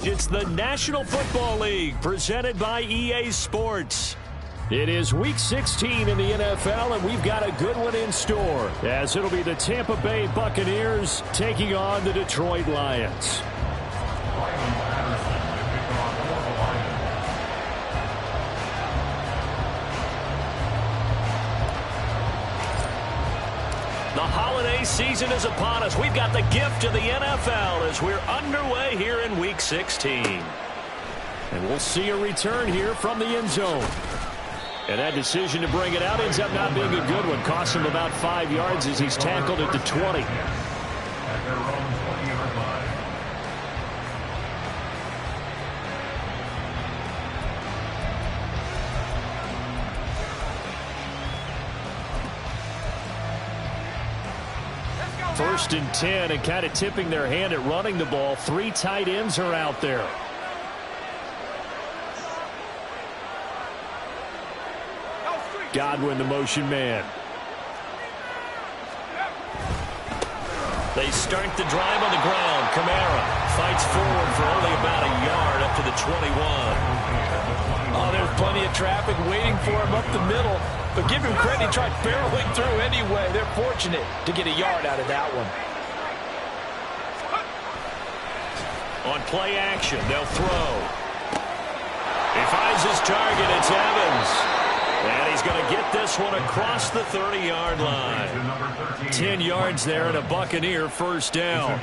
It's the National Football League presented by EA Sports. It is Week 16 in the NFL, and we've got a good one in store, as it'll be the Tampa Bay Buccaneers taking on the Detroit Lions. The holiday season is upon us. We've got the gift of the NFL as we're underway here in Week 16. And we'll see a return here from the end zone. And that decision to bring it out ends up not being a good one. Costs him about 5 yards as he's tackled at the 20. First and 10, and kind of tipping their hand at running the ball. 3 tight ends are out there. Godwin, the motion man. They start the drive on the ground. Kamara fights forward for only about a yard up to the 21. Oh, there's plenty of traffic waiting for him up the middle. But give him credit, he tried barreling through anyway. They're fortunate to get a yard out of that one. On play action, they'll throw. He finds his target. It's Evans. And he's going to get this one across the 30-yard line. 10 yards there and a Buccaneer first down.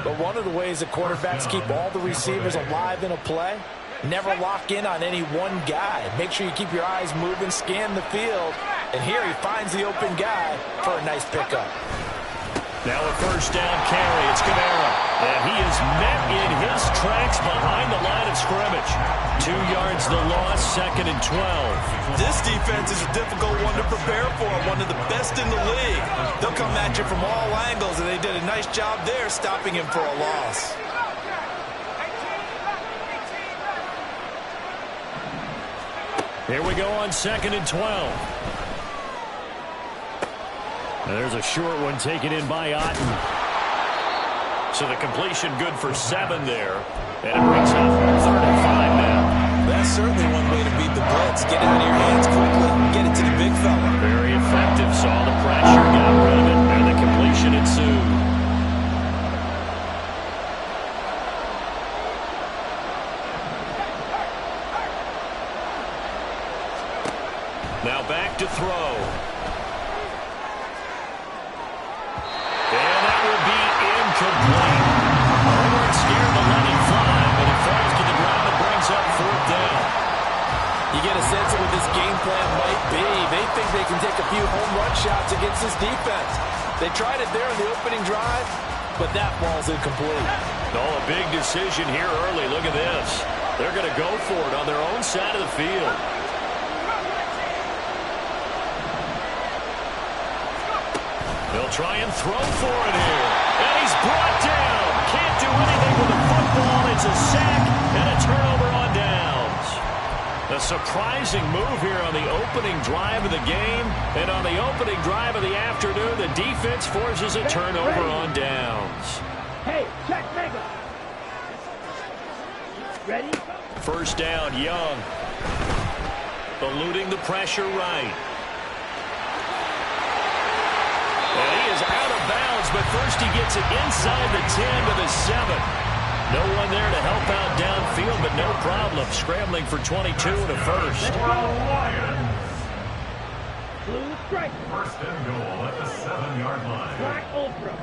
But one of the ways that quarterbacks keep all the receivers alive in a play, never lock in on any one guy. Make sure you keep your eyes moving, scan the field. And here he finds the open guy for a nice pickup. Now a first down carry. It's Kamara. And he is met in his tracks behind the line of scrimmage. 2 yards the loss, 2nd and 12. This defense is a difficult one to prepare for. One of the best in the league. They'll come at you from all angles, and they did a nice job there stopping him for a loss. Here we go on 2nd and 12. And there's a short one taken in by Otten. So the completion good for 7 there. And it brings up 3rd and 5 now. That's certainly one way to beat the blitz. Get it out of your hands quickly and get it to the big fella. Very effective. Saw the pressure, got rid of it, and the completion ensued. Now back to throw. And that will be incomplete. They weren't scared to let him fly, but it falls to the ground and brings up 4th down. You get a sense of what this game plan might be. They think they can take a few home run shots against this defense. They tried it there in the opening drive, but that ball's incomplete. Oh, a big decision here early. Look at this. They're going to go for it on their own side of the field. They'll try and throw for it here. And he's brought down. Can't do anything with the football. It's a sack and a turnover on downs. A surprising move here on the opening drive of the game. And on the opening drive of the afternoon, the defense forces a turnover on downs. Hey, check mega. Ready? First down, Young. Eluding the pressure right. And he is out of bounds, but first he gets it inside the 10 to the 7. No one there to help out downfield, but no problem. Scrambling for 22 and a first. Blue strike. First and goal at the 7-yard line. Black ultra.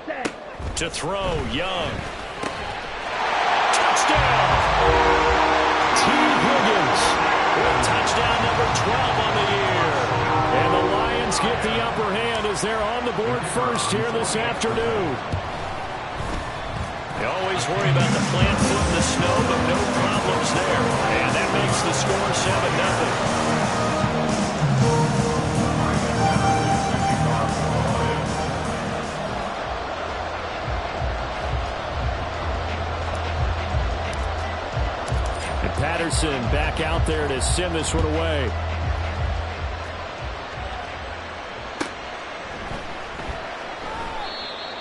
Set. To throw, Young. Touchdown! T. Higgins with touchdown number 12 on the year. And the Lions get the upper hand as they're on the board first here this afternoon. You always worry about the plant foot in the snow, but no problems there. And that makes the score 7-0. Patterson back out there to send this one away.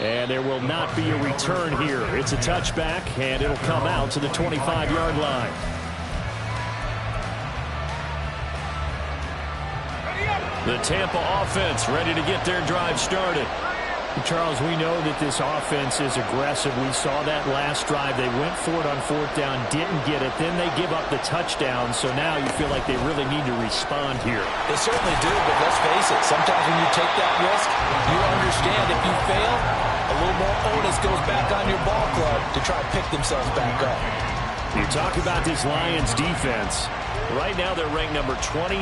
And there will not be a return here. It's a touchback, and it'll come out to the 25-yard line. The Tampa offense ready to get their drive started. Charles, we know that this offense is aggressive. We saw that last drive. They went for it on fourth down, didn't get it. Then they give up the touchdown. So now you feel like they really need to respond here. They certainly do, but let's face it. Sometimes when you take that risk, you understand if you fail, a little more onus goes back on your ball club to try to pick themselves back up. You talk about this Lions defense. Right now they're ranked number 29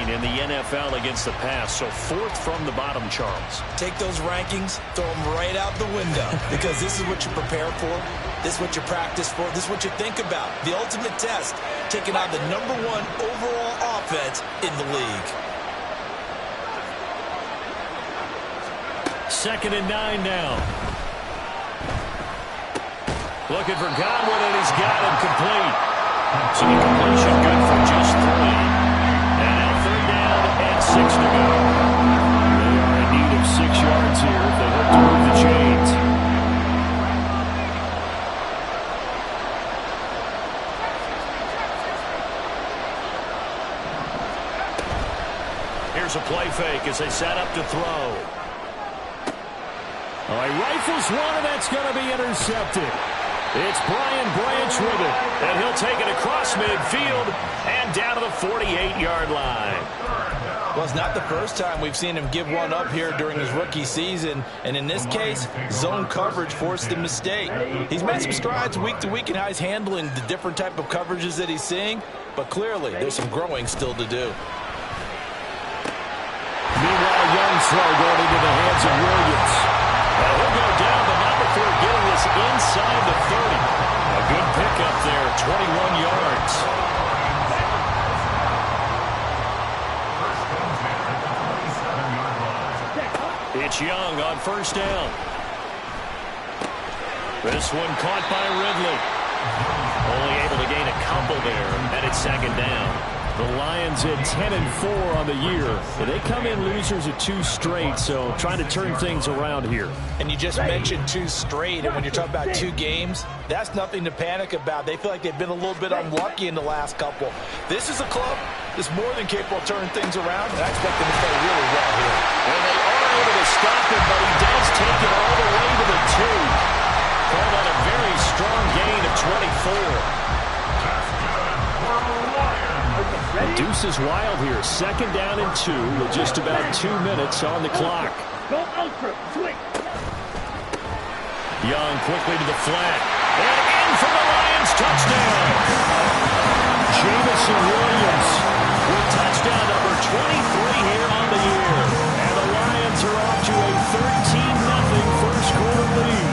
in the NFL against the pass, so fourth from the bottom, Charles. Take those rankings, throw them right out the window, because this is what you prepare for, this is what you practice for, this is what you think about. The ultimate test, taking on the #1 overall offense in the league. 2nd and 9 now. Looking for Godwin, and he's got him complete. So the completion good for just 3. And now 3rd down and 6 to go. They are in need of 6 yards here if they hope to move the chains. Here's a play fake as they set up to throw. Oh, he rifles one, and that's going to be intercepted. It's Brian Branch with it, and he'll take it across midfield and down to the 48-yard line. Well, it's not the first time we've seen him give one up here during his rookie season, and in this case, zone coverage forced the mistake. He's made some strides week to week in how he's handling the different type of coverages that he's seeing, but clearly there's some growing still to do. Meanwhile, young throw going into the hands of Williams. And he'll go down, but not before getting this inside the 30. A good pickup there, 21 yards. It's Young on 1st down. This one caught by Ridley. Only able to gain a couple there, and it's 2nd down. The Lions at 10-4 on the year. They come in losers of 2 straight, so trying to turn things around here. And you just mentioned 2 straight, and when you're talking about 2 games, that's nothing to panic about. They feel like they've been a little bit unlucky in the last couple. This is a club that's more than capable of turning things around, and I expect them to play really well here. And they are able to stop him, but he does take it all the way to the 2. Called on a very strong gain of 24. The deuce is wild here. 2nd down and 2 with just about 2 minutes on the clock. Go ultra, swing. Young quickly to the flat. And in for the Lions touchdown. Jamison Williams with touchdown number 23 here on the year. And the Lions are off to a 13-0 first quarter lead.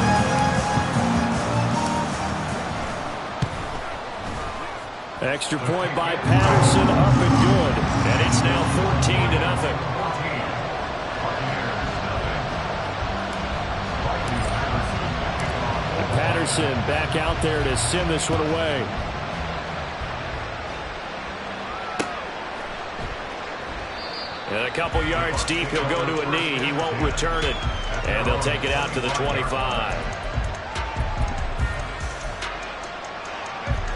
Extra point by Patterson, up and good. And it's now 14-0. Patterson back out there to send this one away. And a couple yards deep, he'll go to a knee. He won't return it. And they'll take it out to the 25.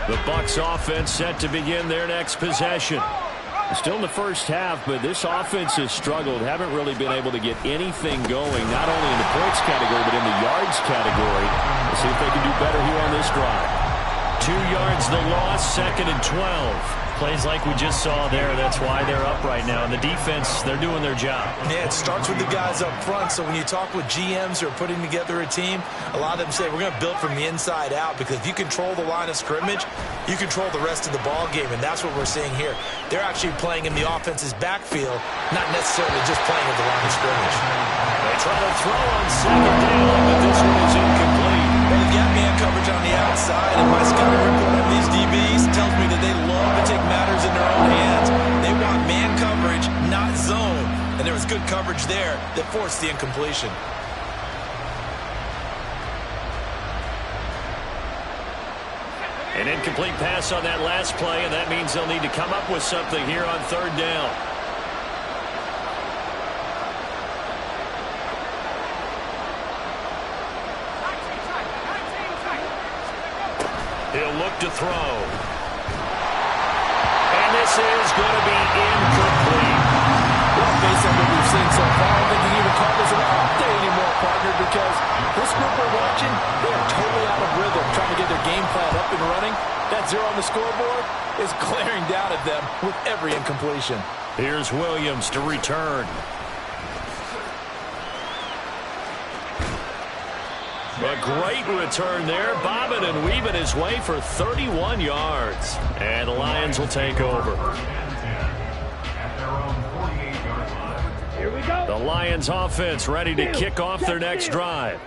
The Bucs offense set to begin their next possession. Still in the first half, but this offense has struggled. Haven't really been able to get anything going, not only in the points category, but in the yards category. Let's see if they can do better here on this drive. 2 yards the loss, 2nd and 12. Plays like we just saw there. That's why they're up right now. And the defense, they're doing their job. Yeah, it starts with the guys up front. So when you talk with GMs who are putting together a team, a lot of them say we're going to build from the inside out, because if you control the line of scrimmage, you control the rest of the ball game, and that's what we're seeing here. They're actually playing in the offense's backfield, not necessarily just playing at the line of scrimmage. They try to throw on 2nd down, but this one is incomplete. Well, they've got man coverage on the outside, and my scouting report on these DBs tells me that they love to take matters in their own hands. They want man coverage, not zone. And there was good coverage there that forced the incompletion. An incomplete pass on that last play, and that means they'll need to come up with something here on 3rd down. to throw. And this is going to be incomplete. Well, based on what we've seen so far, I don't think you can even call this an off day anymore, partner, because this group we're watching, they are totally out of rhythm, trying to get their game plan up and running. That 0 on the scoreboard is glaring down at them with every incompletion. Here's Williams to return. A great return there, bobbing and weaving his way for 31 yards. And the Lions will take over. Here we go. The Lions offense ready to kick off their next drive.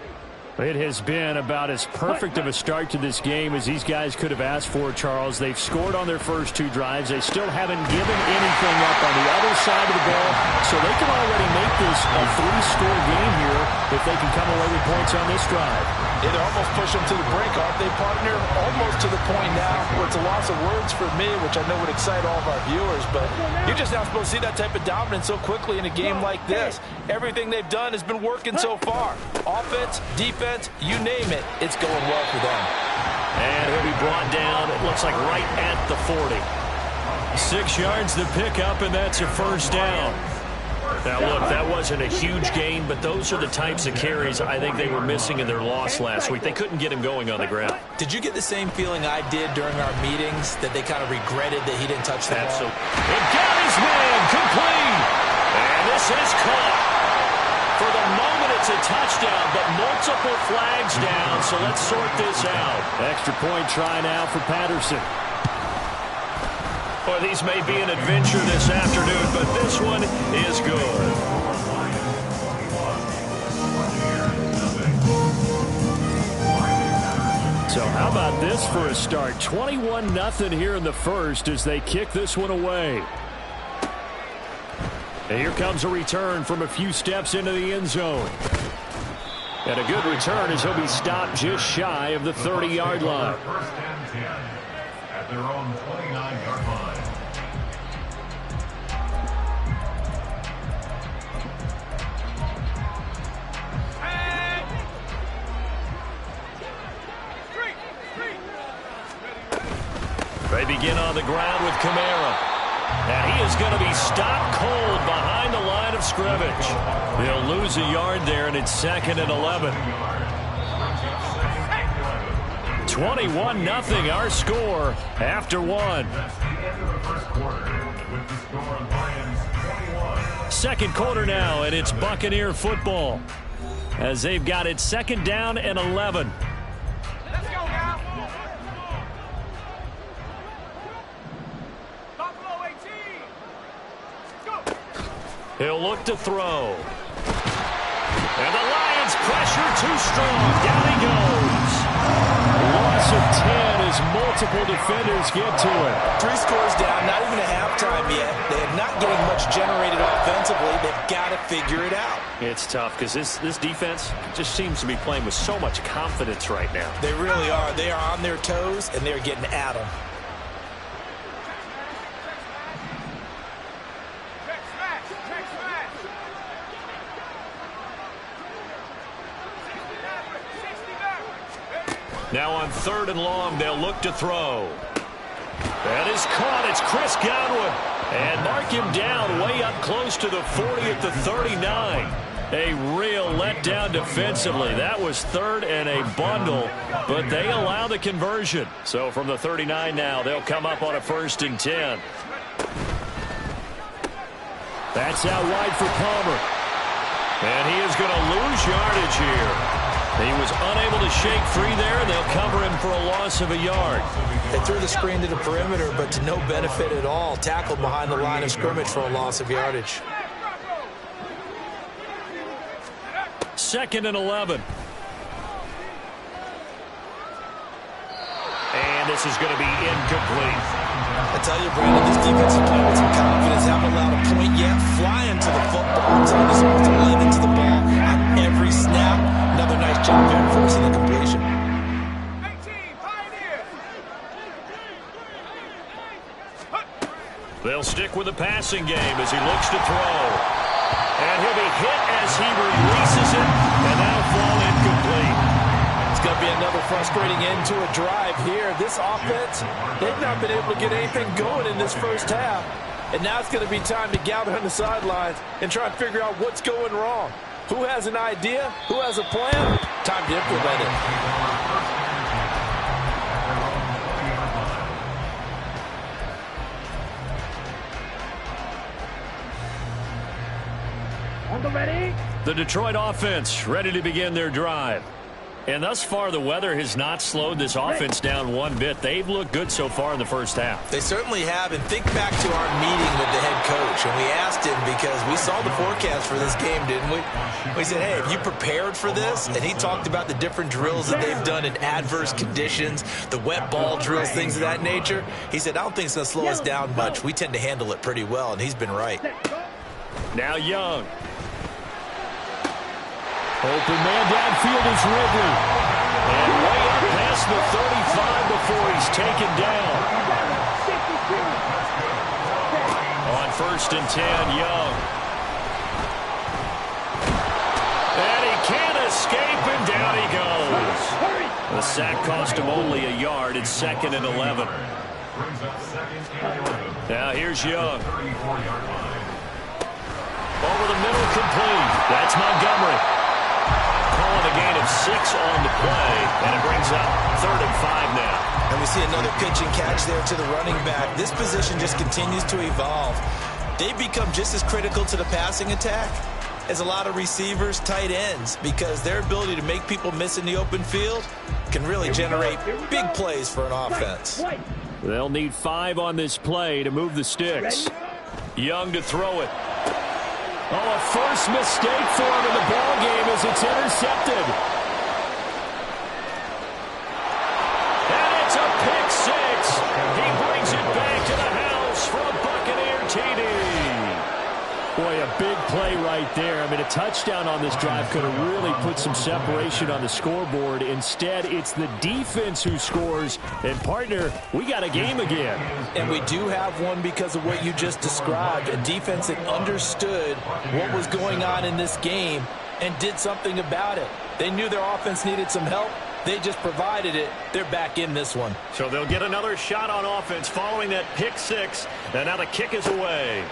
It has been about as perfect of a start to this game as these guys could have asked for, Charles. They've scored on their first 2 drives. They still haven't given anything up on the other side of the ball, so they can already make this a 3-score game here if they can come away with points on this drive. It almost pushed them to the brink, aren't they, partner? Almost to the point now where it's a loss of words for me, which I know would excite all of our viewers, but you're just not supposed to see that type of dominance so quickly in a game like this. Everything they've done has been working so far. Offense, defense, you name it, it's going well for them. And he'll be brought down, it looks like right at the 40. 6 yards to pick up, and that's a first down. Now, look, that wasn't a huge gain, but those are the types of carries I think they were missing in their loss last week. They couldn't get him going on the ground. Did you get the same feeling I did during our meetings, that they kind of regretted that he didn't touch the ball? Absolutely. And got his man complete. And this is caught. For the moment, it's a touchdown, but multiple flags down, so let's sort this out. Extra point try now for Patterson. Well, these may be an adventure this afternoon, but this one is good. So how about this for a start? 21-0 here in the first as they kick this one away. And here comes a return from a few steps into the end zone. And a good return as he'll be stopped just shy of the 30-yard line. First and 10 at their own 29-yard line. They begin on the ground with Kamara. And he is going to be stopped cold behind the line of scrimmage. They'll lose a yard there, and it's 2nd and 11. 21-0 our score after one. Second quarter now, and it's Buccaneer football as they've got it 2nd down and 11. He'll look to throw. And the Lions pressure too strong. Down he goes. Loss of 10 as multiple defenders get to it. 3 scores down, not even a halftime yet. They are not getting much generated offensively. They've got to figure it out. It's tough because this defense just seems to be playing with so much confidence right now. They really are. They are on their toes, and they're getting at them. Now on 3rd and long, they'll look to throw. That is caught. It's Chris Godwin. And mark him down way up close to the 40 at the 39. A real letdown defensively. That was 3rd and a bundle, but they allow the conversion. So from the 39 now, they'll come up on a 1st and 10. That's out wide for Palmer. And he is going to lose yardage here. He was unable to shake free there, and they'll cover him for a loss of a yard. They threw the screen to the perimeter, but to no benefit at all. Tackled behind the line of scrimmage for a loss of yardage. 2nd and 11. And this is going to be incomplete. I tell you, Brandon, this defense is playing with some confidence. Haven't allowed a point yet. Flying to the football. Trying to sort the leg into the ball on every snap. Another nice job there forcing the completion. They'll stick with the passing game as he looks to throw. And he'll be hit as he releases it, and that'll fall incomplete. It's going to be another frustrating end to a drive here. This offense, they've not been able to get anything going in this first half. And now it's going to be time to gather on the sidelines and try and figure out what's going wrong. Who has an idea? Who has a plan? Time to implement it. The Detroit offense ready to begin their drive. And thus far, the weather has not slowed this offense down one bit. They've looked good so far in the first half. They certainly have. And think back to our meeting with the head coach. And we asked him, because we saw the forecast for this game, didn't we? We said, hey, have you prepared for this? And he talked about the different drills that they've done in adverse conditions, the wet ball drills, things of that nature. He said, I don't think it's going to slow us down much. We tend to handle it pretty well, and he's been right. Now Young. Open man downfield is Ridley. And way up past the 35 before he's taken down. On 1st and 10, Young. And he can't escape, and down he goes. The sack cost him only a yard. It's 2nd and 11. Now here's Young. Over the middle, complete. That's Montgomery. Calling a gain of 6 on the play, and it brings up 3rd and 5 now. And we see another pitch and catch there to the running back. This position just continues to evolve. They've become just as critical to the passing attack as a lot of receivers, tight ends, because their ability to make people miss in the open field can really generate big plays for an offense. They'll need 5 on this play to move the sticks. Young to throw it. Oh, a first mistake for him in the ball game as it's intercepted. And it's a pick 6. He brings it back to the house for a Buccaneer TD. Boy, a big play right there. I mean, a touchdown on this drive could have really put some separation on the scoreboard. Instead, it's the defense who scores. And, partner, we got a game again. And we do have one because of what you just described. A defense that understood what was going on in this game and did something about it. They knew their offense needed some help. They just provided it. They're back in this one. So they'll get another shot on offense following that pick 6. And now the kick is away.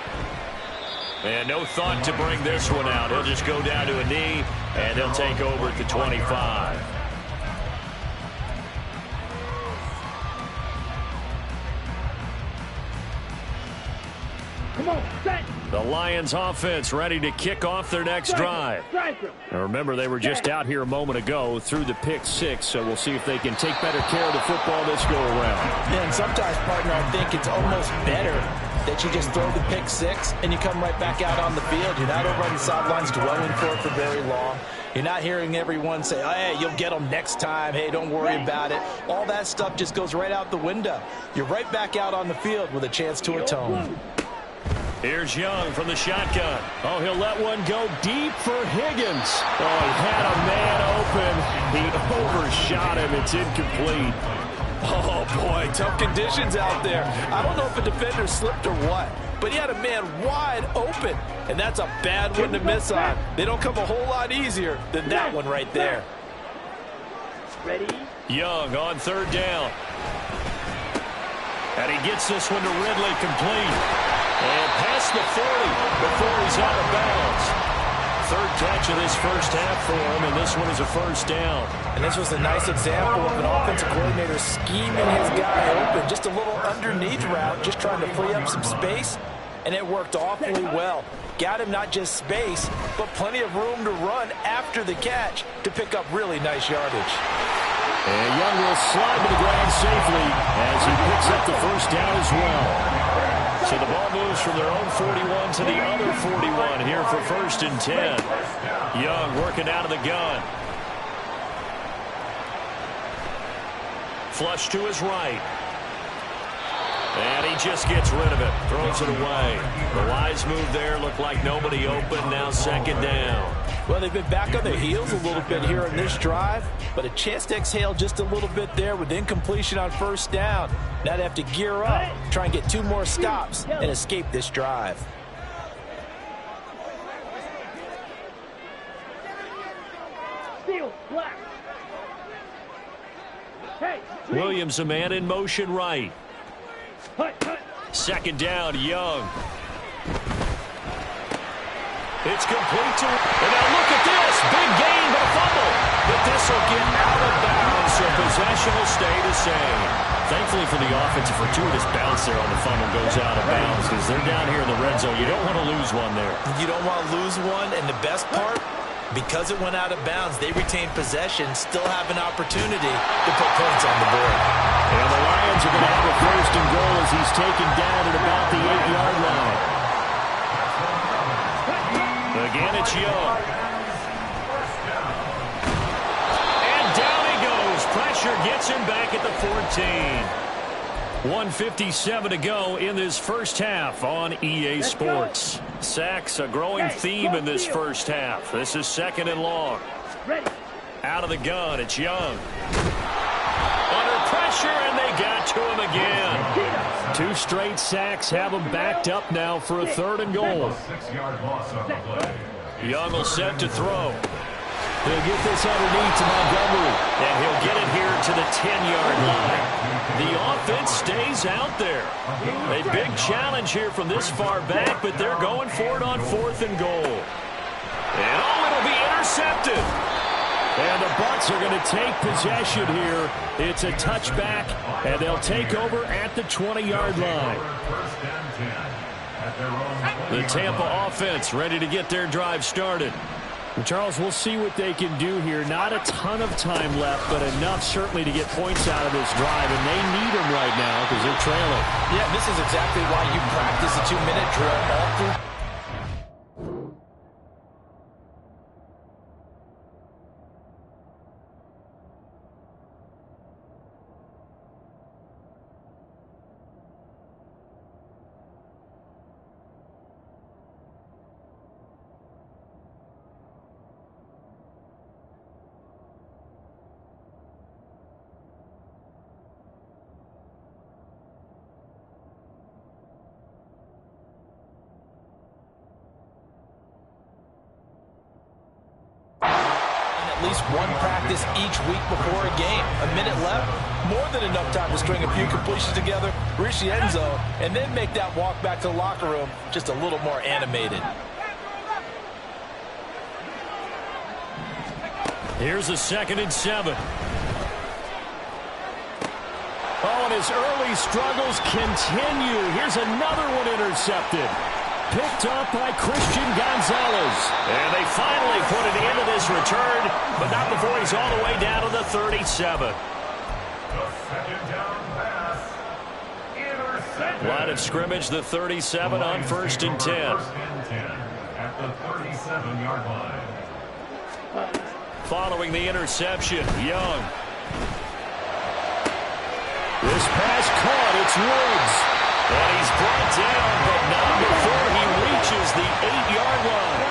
And no thought to bring this one out. He'll just go down to a knee, and he'll take over at the 25. Come on, set. The Lions offense ready to kick off their next drive. Now remember, they were just out here a moment ago through the pick 6, so we'll see if they can take better care of the football this go around. Yeah, and sometimes, partner, I think it's almost better that you just throw the pick 6 and you come right back out on the field. You're not over on the sidelines dwelling for very long. You're not hearing everyone say, oh, hey, you'll get them next time. Hey, don't worry about it. All that stuff just goes right out the window. You're right back out on the field with a chance to atone. Here's Young from the shotgun. Oh, he'll let one go deep for Higgins. Oh, he had a man open. He overshot him. It's incomplete. Oh, boy, tough conditions out there. I don't know if a defender slipped or what, but he had a man wide open, and that's a bad one to miss on. They don't come a whole lot easier than that one right there. Ready? Young on 3rd down. And he gets this one to Ridley, complete. And past the 40 before he's out of bounds. 3rd catch of this first half for him, and this one is a 1st down. And this was a nice example of an offensive coordinator scheming his guy open. Just a little underneath route, just trying to free up some space, and it worked awfully well. Got him not just space, but plenty of room to run after the catch to pick up really nice yardage. And Young will slide to the ground safely as he picks up the 1st down as well. So the ball moves from their own 41 to the other 41 here for 1st and 10. Young working out of the gun. Flush to his right. And he just gets rid of it. Throws it away. The wise move there. Looked like nobody open. Now 2nd down. Well, they've been back on their heels a little bit here in this drive, but a chance to exhale just a little bit there with incompletion on 1st down. Now they have to gear up, try and get 2 more stops, and escape this drive. Steal, black. Williams, a man in motion right. Second down, Young. It's complete to... And now look at this. Big gain, but a fumble. But this will get out of bounds, so possession will stay the same. Thankfully for the offense, a fortuitous bounce there on the fumble goes out of bounds because they're down here in the red zone. You don't want to lose one there. You don't want to lose one, and the best part, because it went out of bounds, they retain possession, still have an opportunity to put points on the board. And the Lions are going to have a first and goal as he's taken down at about the 8-yard line. Again, it's Young. And down he goes. Pressure gets him back at the 14. 1:57 to go in this first half on EA Sports. Sacks, a growing theme in this first half. This is second and long. Out of the gun, it's Young. Under pressure, and they got to him again. 2 straight sacks have him backed up now for a third and goal. 6-yard loss on the play. Young will set to throw. He'll get this underneath to Montgomery. And he'll get it here to the 10-yard line. The offense stays out there. A big challenge here from this far back, but they're going for it on 4th and goal. And it'll be intercepted. And the Bucs are going to take possession here. It's a touchback, and they'll take over at the 20-yard line. The Tampa offense ready to get their drive started. And Charles, we'll see what they can do here. Not a ton of time left, but enough certainly to get points out of this drive, and they need them right now because they're trailing. Yeah, this is exactly why you practice a 2-minute drill all through. At least one practice each week before a game. A minute left, more than enough time to string a few completions together, reach the end zone, and then make that walk back to the locker room just a little more animated. Here's a 2nd and 7. Oh, and his early struggles continue. Here's another one intercepted. Picked up by Christian Gonzalez. And they finally put it into this return, but not before he's all the way down to the 37. The second down pass. Intercepted. Line of scrimmage, the 37 on 1st and 10. 1st and 10 at the 37-yard line. Following the interception, Young. This pass caught. It's Woods. And he's brought down, but not before he reaches the 8-yard line.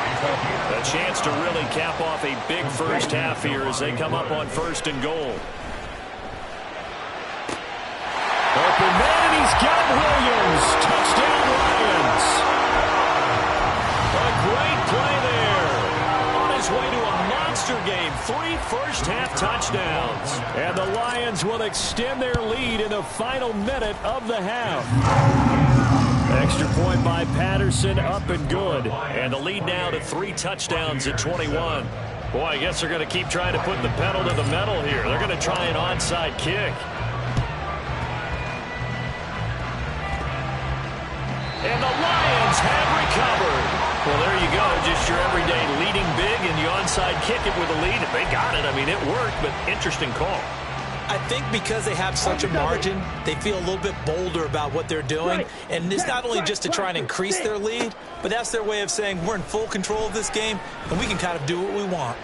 A chance to really cap off a big first half here as they come up on 1st and goal. Open man, and he's got Williams. Touchdown, Lions. A great play there. On his way to a monster game. 3 first-half touchdowns. And the Lions will extend their lead in the final minute of the half. Extra point by Patterson, up and good. And the lead now to 3 touchdowns at 21. Boy, I guess they're going to keep trying to put the pedal to the metal here. They're going to try an onside kick. And the Lions have recovered. Well, there you go. Just your everyday leading big, and you onside kick it with a lead. If they got it, I mean, it worked, but interesting call. I think because they have such a margin, they feel a little bit bolder about what they're doing. And it's not only just to try and increase their lead, but that's their way of saying we're in full control of this game, and we can kind of do what we want.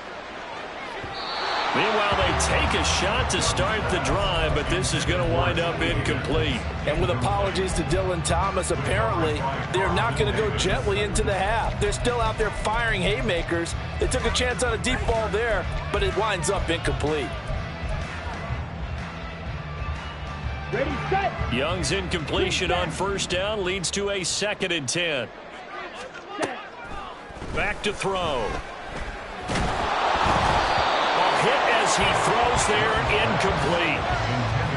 Meanwhile, they take a shot to start the drive, but this is going to wind up incomplete. And with apologies to Dylan Thomas, apparently they're not going to go gently into the half. They're still out there firing haymakers. They took a chance on a deep ball there, but it winds up incomplete. Ready, set. Young's incompletion on 1st down leads to a 2nd and 10. Back to throw. A hit as he throws there, incomplete.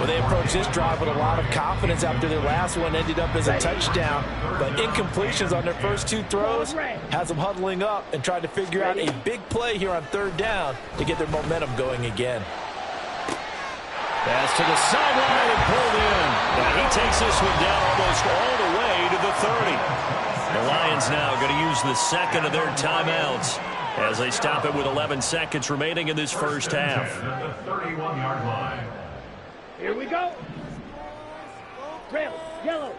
Well, they approached this drive with a lot of confidence after their last one ended up as a touchdown. But incompletions on their first two throws has them huddling up and trying to figure out a big play here on third down to get their momentum going again. Pass to the sideline and pulled in. And he takes this one down almost all the way to the 30. The Lions now going to use the second of their timeouts as they stop it with 11 seconds remaining in this first half. The 31-yard line. Here we go. Red, yellow.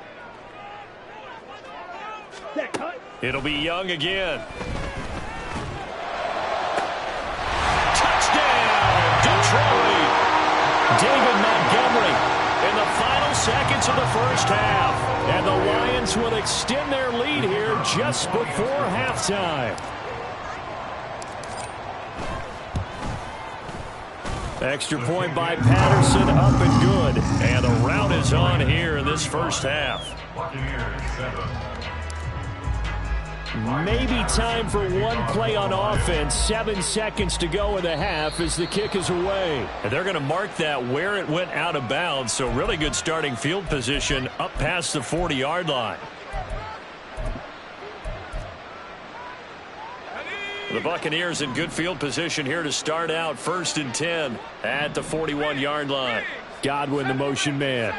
Set, cut. It'll be Young again. Touchdown, Detroit. David Montgomery in the final seconds of the first half. And the Lions will extend their lead here just before halftime. Extra point by Patterson, up and good. And the rout is on here in this first half. Maybe time for one play on offense. 7 seconds to go in the half as the kick is away. And they're going to mark that where it went out of bounds. So really good starting field position up past the 40-yard line. The Buccaneers in good field position here to start out 1st and 10 at the 41-yard line. Godwin, the motion man.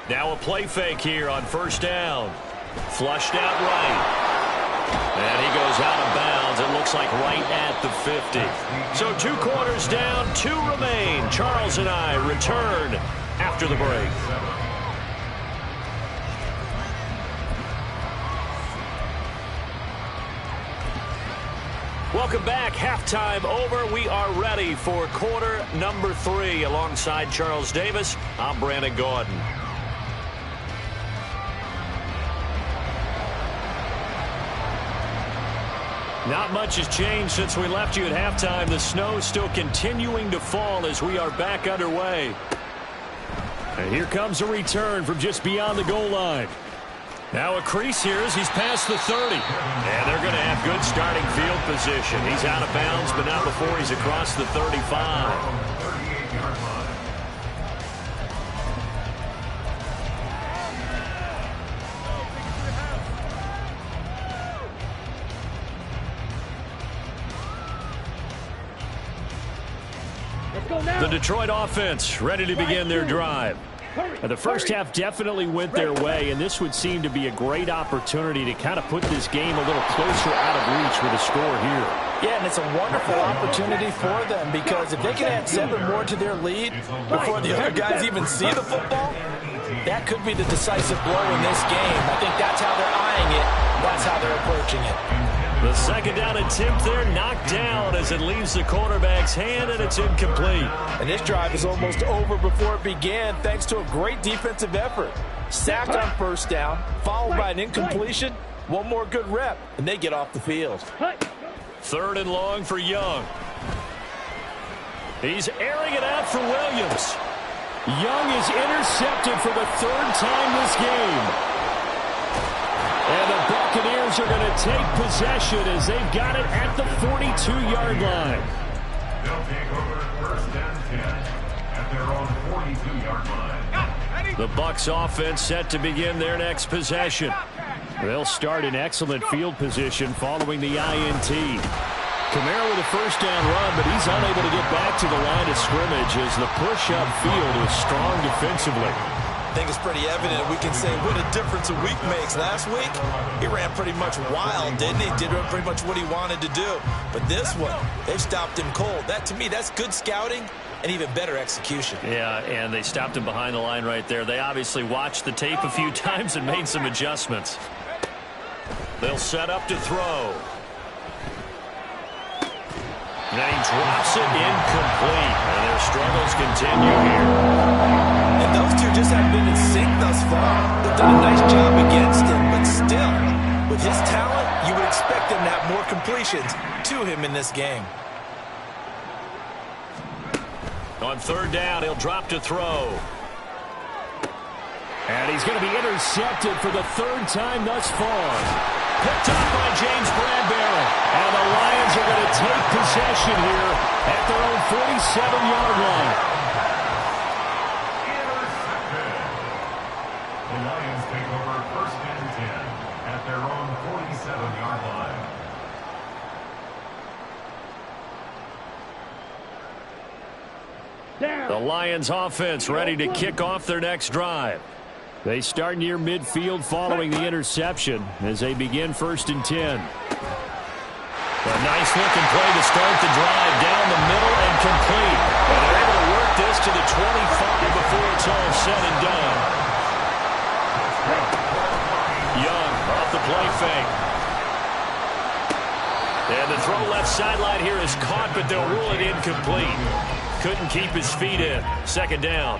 Now a play fake here on first down. Flushed out right. And he goes out of bounds. It looks like right at the 50. So 2 quarters down, 2 remain. Charles and I return after the break. Welcome back. Halftime over. We are ready for quarter number 3. Alongside Charles Davis, I'm Brandon Gordon. Not much has changed since we left you at halftime. The snow still continuing to fall as we are back underway. And here comes a return from just beyond the goal line. Now a crease here as he's past the 30. And they're going to have good starting field position. He's out of bounds, but not before he's across the 35. The Detroit offense ready to begin their drive. The first half definitely went their way, and this would seem to be a great opportunity to kind of put this game a little closer out of reach with a score here. Yeah, and it's a wonderful opportunity for them because if they can add 7 more to their lead before the other guys even see the football, that could be the decisive blow in this game. I think that's how they're eyeing it. That's how they're approaching it. The second down attempt there knocked down as it leaves the quarterback's hand, and it's incomplete. And this drive is almost over before it began thanks to a great defensive effort. Sacked on first down, followed by an incompletion. One more good rep, and they get off the field. 3rd and long for Young. He's airing it out for Williams. Young is intercepted for the 3rd time this game. And the Buccaneers are going to take possession as they've got it at the 42-yard line. They'll take over 1st and 10 at their own 42-yard line. The Bucs offense set to begin their next possession. They'll start in excellent field position following the INT. Kamara with a first down run, but he's unable to get back to the line of scrimmage as the push upfield is strong defensively. I think it's pretty evident we can say what a difference a week makes. Last week, he ran pretty much wild, didn't he? Did pretty much what he wanted to do. But this one, they've stopped him cold. That, to me, that's good scouting and even better execution. Yeah, and they stopped him behind the line right there. They obviously watched the tape a few times and made some adjustments. They'll set up to throw. And he drops it incomplete. And their struggles continue here. And those two just haven't been in sync thus far. They've done a nice job against him, but still, with his talent, you would expect them to have more completions to him in this game. On 3rd down, he'll drop to throw. And he's going to be intercepted for the 3rd time thus far. picked up by James Bradbury. And the Lions are going to take possession here at their own 47-yard line. The Lions take over first and 10 at their own 47-yard line. The Lions offense ready to kick off their next drive. They start near midfield following the interception as they begin first and 10. A nice looking play to start the drive down the middle and complete. And they're able to work this to the 25 before it's all said and done. Young off the play fake. And the throw left sideline here is caught, but they'll rule it incomplete. Couldn't keep his feet in. Second down.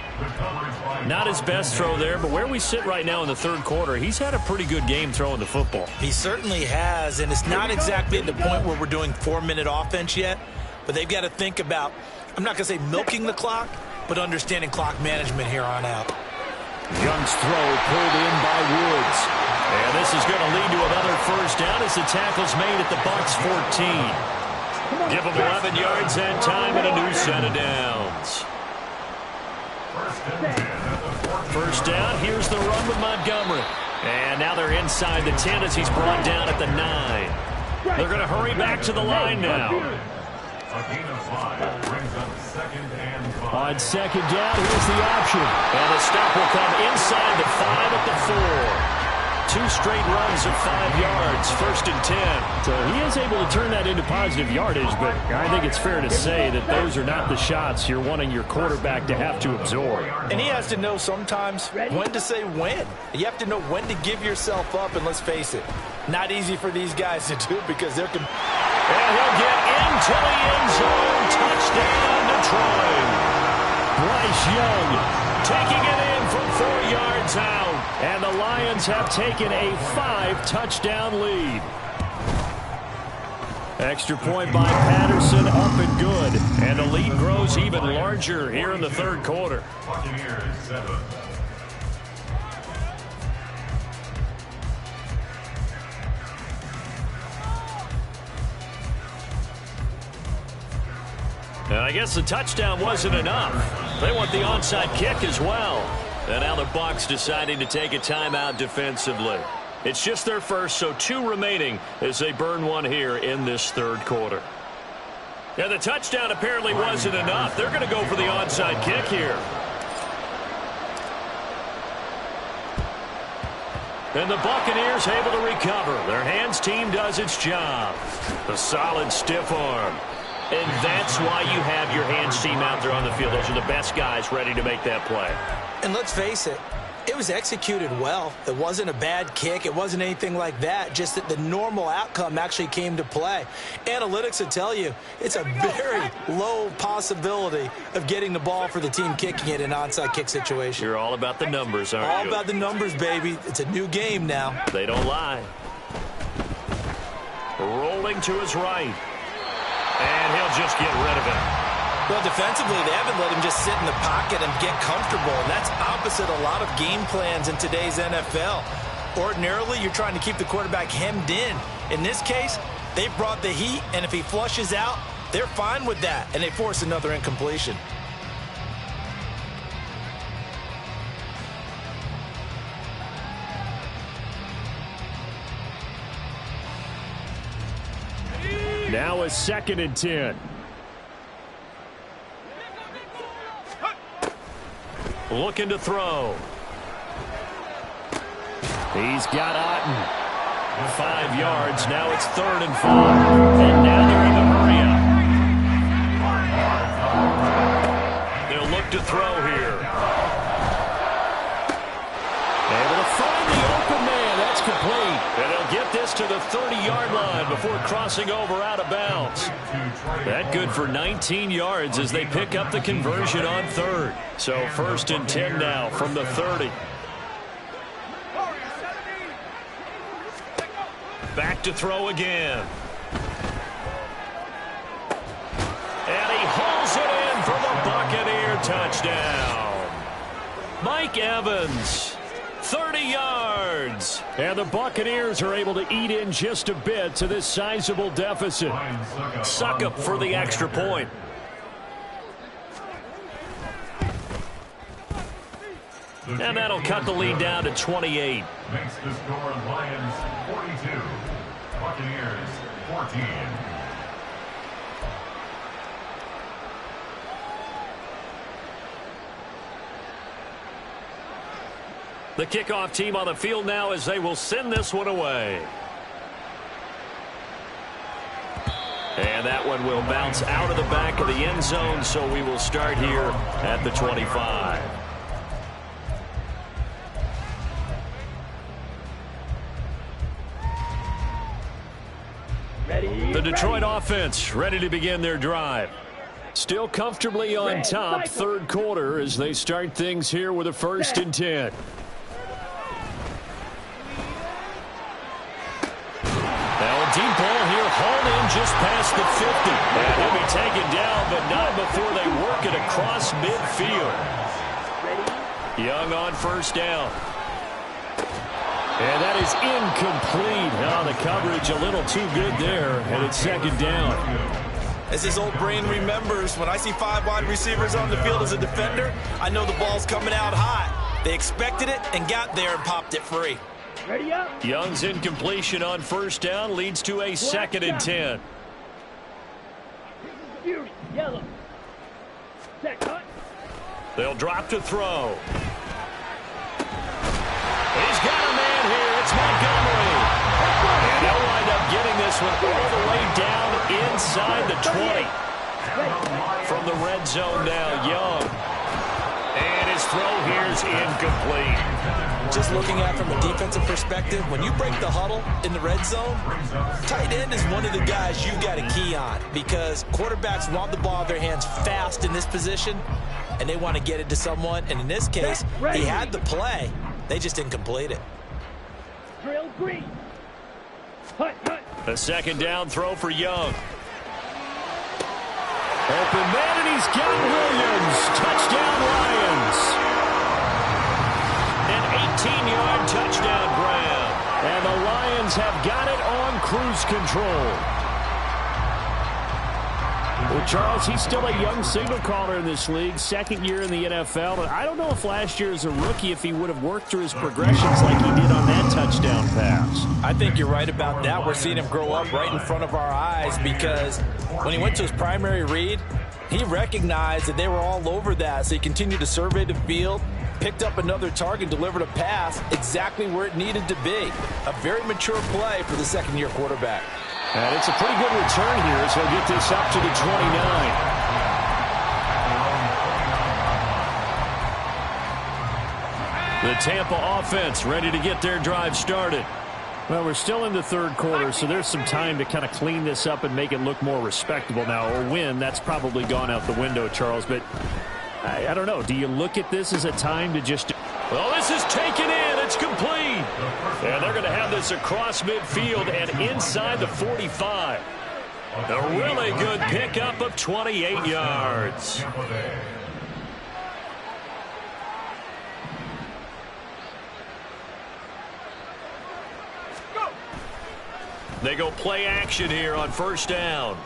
Not his best throw there, but where we sit right now in the third quarter, he's had a pretty good game throwing the football. He certainly has, and it's not exactly at the point where we're doing 4-minute offense yet, but they've got to think about, I'm not going to say milking the clock, but understanding clock management here on out. Young's throw pulled in by Woods. And this is going to lead to another first down as the tackle's made at the Bucs 14. Give them 11 yards that time and a new set of downs. First down, here's the run with Montgomery. And now they're inside the 10 as he's brought down at the 9. They're going to hurry back to the line now. On second down, here's the option. And the stop will come inside the 5 at the 4. 2 straight runs of 5 yards, first and 10. So he is able to turn that into positive yardage, but I think it's fair to say that those are not the shots you're wanting your quarterback to have to absorb. And he has to know sometimes when to say when. You have to know when to give yourself up, and let's face it, not easy for these guys to do because they're... And he'll get into the end zone. Touchdown, Detroit. Bryce Young taking it in from 4 yards out. And the Lions have taken a 5-touchdown lead. Extra point by Patterson, up and good. And the lead grows even larger here in the third quarter. Buccaneers 7. And I guess the touchdown wasn't enough. They want the onside kick as well. And now the Bucs deciding to take a timeout defensively. It's just their first, so 2 remaining as they burn one here in this third quarter. And the touchdown apparently wasn't enough. They're going to go for the onside kick here. And the Buccaneers able to recover. Their hands team does its job. A solid stiff arm. And that's why you have your hands team out there on the field. Those are the best guys ready to make that play. And let's face it, it was executed well. It wasn't a bad kick. It wasn't anything like that. Just that the normal outcome actually came to play. Analytics will tell you it's a very low possibility of getting the ball for the team kicking it in an onside kick situation. You're all about the numbers, aren't you? All about the numbers, baby. It's a new game now. They don't lie. Rolling to his right. And he'll just get rid of it. Well, defensively, they haven't let him just sit in the pocket and get comfortable. And that's opposite a lot of game plans in today's NFL. Ordinarily, you're trying to keep the quarterback hemmed in. In this case, they brought the heat, and if he flushes out, they're fine with that, and they force another incompletion. Now a second and 10. Looking to throw. He's got Otten. 5 yards. Now it's 3rd and 5. And now they're in the hurry up. They'll look to throw here. Able to find the open man. That's complete. And they'll get this to the 30-yard line before crossing over out of bounds. That good for 19 yards as they pick up the conversion on 3rd. So 1st and 10 now from the 30. Back to throw again. And he hauls it in for the Buccaneer touchdown. Mike Evans, 30 yards. And the Buccaneers are able to eat in just a bit to this sizable deficit. Succop for the extra point. And that'll cut the lead down to 28. Makes the score Lions 42, Buccaneers 14. The kickoff team on the field now as they will send this one away. And that one will bounce out of the back of the end zone, so we will start here at the 25. The Detroit offense ready to begin their drive. Still comfortably on top, third quarter, as they start things here with a 1st and 10. Now a deep ball here, hauled in just past the 50. And he'll be taken down, but not before they work it across midfield. Young on 1st down. And that is incomplete. Oh, the coverage a little too good there, and it's 2nd down. As his old brain remembers, when I see 5 wide receivers on the field as a defender, I know the ball's coming out hot. They expected it and got there and popped it free. Ready up. Young's incompletion on 1st down leads to a 2nd and 10. Fury, yellow. Set cut. They'll drop to throw. He's got a man here. It's Montgomery. And they'll wind up getting this one all the way down inside the 20. From the red zone now, Young. And his throw here's incomplete. Just looking at it from a defensive perspective, when you break the huddle in the red zone, tight end is one of the guys you've got to key on because quarterbacks want the ball in their hands fast in this position, and they want to get it to someone. And in this case, he had the play. They just didn't complete it. Drill green. Hut, hut. A 2nd down throw for Young. Open man, and he's got Williams. Touchdown, Lions. An 18-yard touchdown grab. And the Lions have got it on cruise control. Well, Charles, he's still a young signal caller in this league, 2nd year in the NFL. But I don't know if last year as a rookie, if he would have worked through his progressions like he did on that touchdown pass. I think you're right about that. We're seeing him grow up right in front of our eyes because when he went to his primary read, he recognized that they were all over that. So he continued to survey the field, picked up another target, delivered a pass exactly where it needed to be. A very mature play for the 2nd-year quarterback. And it's a pretty good return here, so he'll get this up to the 29. The Tampa offense ready to get their drive started. Well, we're still in the 3rd quarter, so there's some time to kind of clean this up and make it look more respectable now. A win, that's probably gone out the window, Charles, but I don't know. Do you look at this as a time to just... Well, this is taken in. It's complete. And they're going to have this across midfield and inside the 45. A really good pickup of 28 yards. They go play action here on 1st down.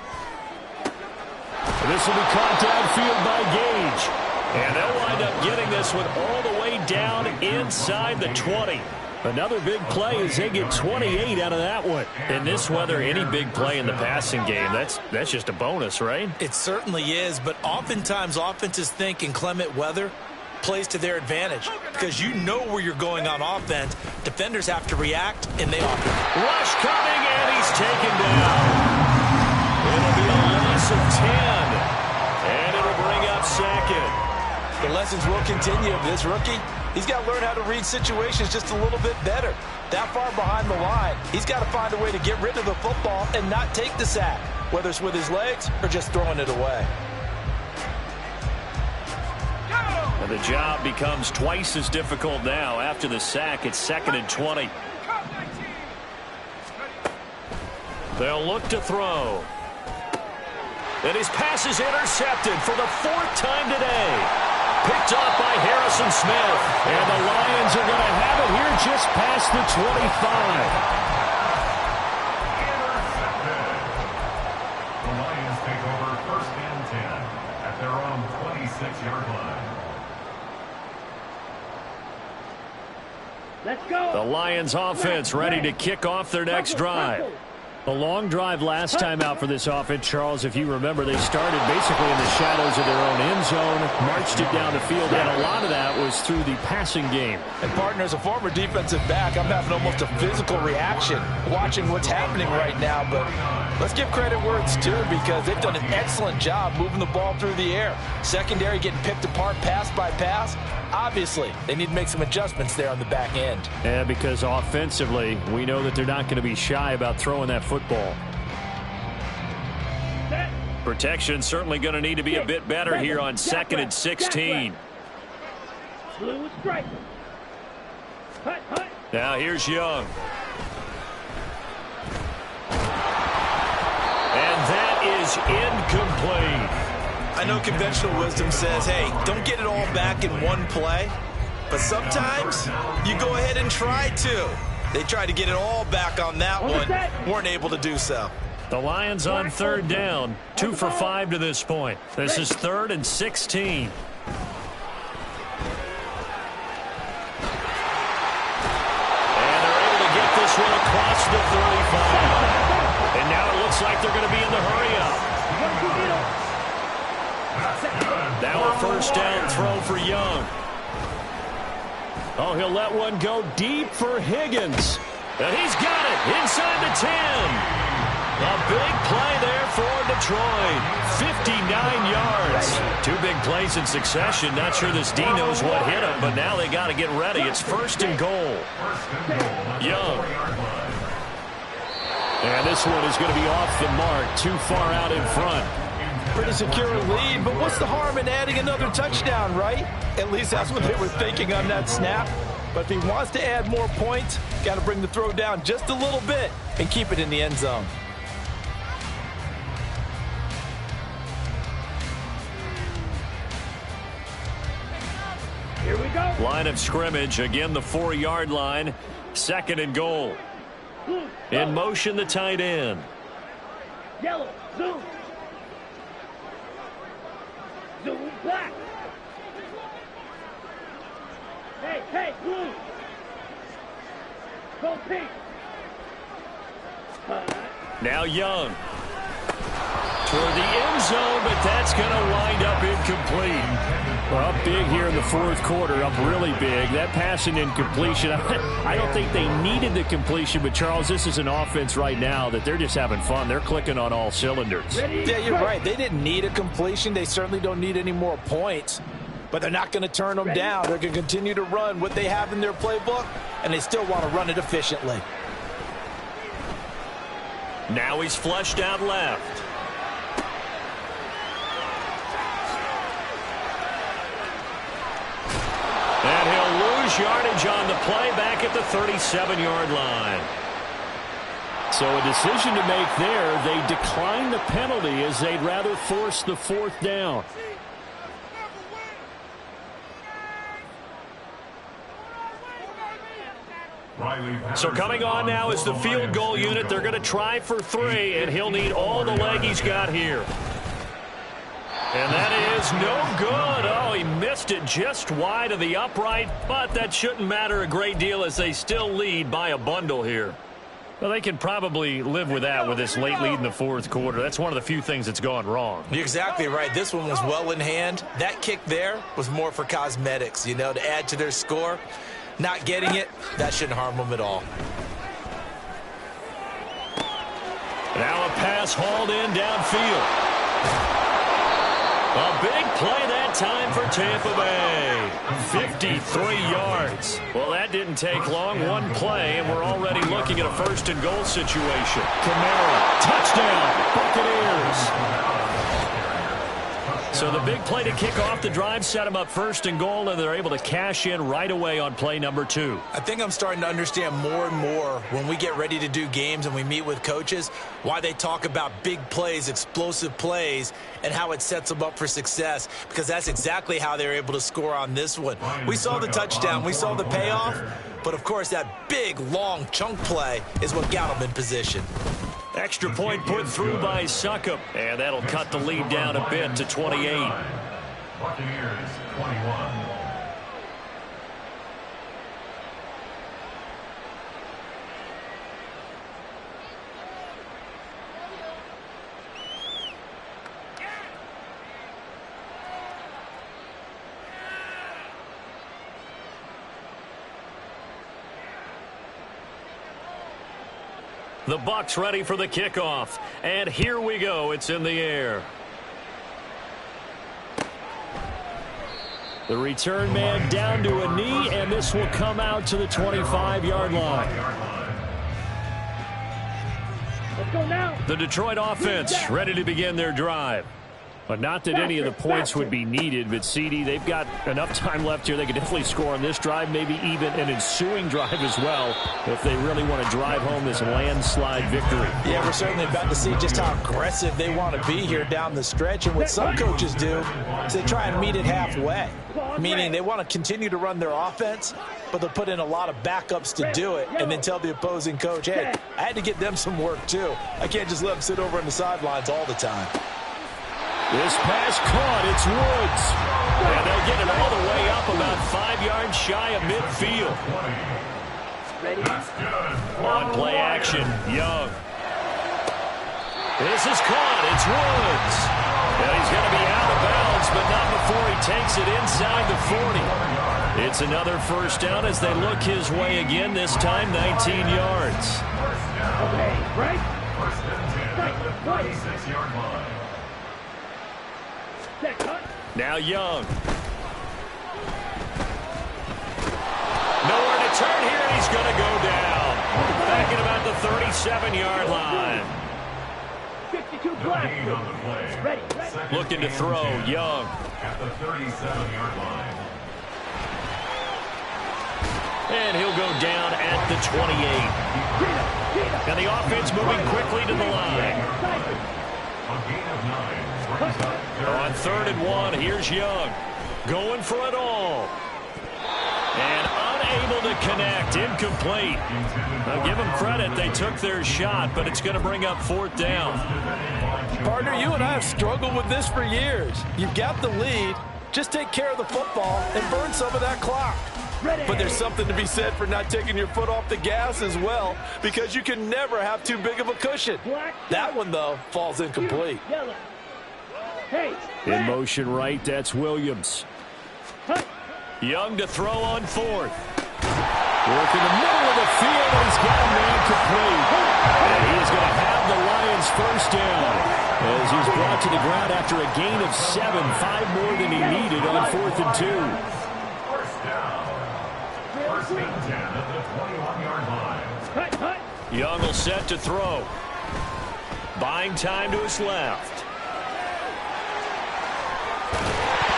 And this will be caught downfield by Gage. And they'll wind up getting this one all the way down inside the 20. Another big play as they get 28 out of that one. In this weather, any big play in the passing game, that's just a bonus, right? It certainly is, but oftentimes offenses think inclement weather plays to their advantage because you know where you're going on offense. Defenders have to react, and they often. Rush coming, and he's taken down. It'll be a loss of 10, and it'll bring up 2nd. The lessons will continue. This rookie, he's got to learn how to read situations just a little bit better. That far behind the line, he's got to find a way to get rid of the football and not take the sack, whether it's with his legs or just throwing it away. And the job becomes twice as difficult now after the sack. It's 2nd and 20. They'll look to throw. And his pass is intercepted for the 4th time today. picked up by Harrison Smith. And the Lions are going to have it here just past the 25. The Lions take over first and 10 at their own 26-yard line. Let's go. The Lions offense ready to kick off their next drive. A long drive last time out for this offense, Charles. If you remember, they started basically in the shadows of their own end zone, marched it down the field, and a lot of that was through the passing game. And, partner, as a former defensive back, I'm having almost a physical reaction watching what's happening right now. But let's give credit where it's due, because they've done an excellent job moving the ball through the air. Secondary getting picked apart pass by pass. Obviously, they need to make some adjustments there on the back end. Yeah, because offensively, we know that they're not going to be shy about throwing that football. Protection certainly going to need to be a bit better here on 2nd and 16. Blue striker. Hut, hut. Now here's Young. And that is incomplete. I know conventional wisdom says, hey, don't get it all back in one play. But sometimes you go ahead and try to. They tried to get it all back on that one. Weren't able to do so. The Lions on 3rd down. 2 for 5 to this point. This is 3rd and 16. And they're able to get this one across the 35. And now it looks like they're going to be in the hurry-up. Now a 1st down throw for Young. Oh, he'll let one go deep for Higgins. And he's got it inside the 10. A big play there for Detroit. 59 yards. 2 big plays in succession. Not sure this D knows what hit him, but now they got to get ready. It's 1st and goal. Young. And this one is going to be off the mark. Too far out in front. Pretty secure lead, but what's the harm in adding another touchdown, right? At least that's what they were thinking on that snap. But if he wants to add more points, got to bring the throw down just a little bit and keep it in the end zone. Here we go. Line of scrimmage, again the 4-yard line. 2nd and goal. In motion, the tight end. Yellow, zoom. Zoom black. Hey, hey, blue. Go pink. Now Young. Toward the end zone, but that's going to wind up incomplete. Well, up big here in the 4th quarter, up really big. That pass and incompletion, I don't think they needed the completion, but Charles, this is an offense right now that they're just having fun. They're clicking on all cylinders. Yeah, you're right. They didn't need a completion. They certainly don't need any more points, but they're not going to turn them down. They're going to continue to run what they have in their playbook, and they still want to run it efficiently. Now he's flushed out left. And he'll lose yardage on the play back at the 37-yard line. So a decision to make there. They decline the penalty as they'd rather force the 4th down. So coming on now is the field goal unit. They're going to try for 3, and he'll need all the leg he's got here. And that is no good. Oh, he missed it just wide of the upright, but that shouldn't matter a great deal as they still lead by a bundle here. Well, they can probably live with that with this late lead in the 4th quarter. That's one of the few things that's gone wrong. You're exactly right. This one was well in hand. That kick there was more for cosmetics, you know, to add to their score. Not getting it, that shouldn't harm them at all. Now a pass hauled in downfield. A big play that time for Tampa Bay. 53 yards. Well, that didn't take long. One play, and we're already looking at a 1st and goal situation. Kamara, touchdown, Buccaneers. So the big play to kick off the drive set them up first and goal, and they're able to cash in right away on play number 2. I think I'm starting to understand more and more when we get ready to do games and we meet with coaches why they talk about big plays, explosive plays, and how it sets them up for success, because that's exactly how they were able to score on this one. We saw the touchdown. We saw the payoff. But, of course, that big, long chunk play is what got them in position. Extra point put through by Succop, and that'll cut the lead down a bit to 28. Buccaneers 21. The Bucs ready for the kickoff. And here we go. It's in the air. The return man down to a knee, and this will come out to the 25-yard line. Let's go now. The Detroit offense ready to begin their drive. But not that any of the points would be needed, but CD, they've got enough time left here. They could definitely score on this drive, maybe even an ensuing drive as well, if they really want to drive home this landslide victory. Yeah, we're certainly about to see just how aggressive they want to be here down the stretch. And what some coaches do is they try and meet it halfway, meaning they want to continue to run their offense, but they'll put in a lot of backups to do it and then tell the opposing coach, hey, I had to get them some work too. I can't just let them sit over on the sidelines all the time. This pass caught. It's Woods. And they'll get it all the way up about 5 yards shy of midfield. On play action, Young. This is caught. It's Woods. And he's going to be out of bounds, but not before he takes it inside the 40. It's another first down as they look his way again, this time 19 yards. Okay, right? First and 10 at the 36-yard line. Now Young. Nowhere to turn here, and he's going to go down. Back at about the 37-yard line. 52 black. Ready. Looking to throw, Young. At the 37-yard line. And he'll go down at the 28. And the offense moving quickly to the line. A gain of 9. On 3rd and 1, here's Young. Going for it all. And unable to connect. Incomplete. Now give them credit. They took their shot, but it's going to bring up 4th down. Partner, you and I have struggled with this for years. You've got the lead. Just take care of the football and burn some of that clock. But there's something to be said for not taking your foot off the gas as well, because you can never have too big of a cushion. That one, though, falls incomplete. In motion right, that's Williams. Young to throw on 4th. Work in the middle of the field, and he's got a man complete. And he is going to have the Lions first down as he's brought to the ground after a gain of 7, 5 more than he needed on 4th and 2. First down. First and 10 at the 21-yard line. Young will set to throw. Buying time to his left.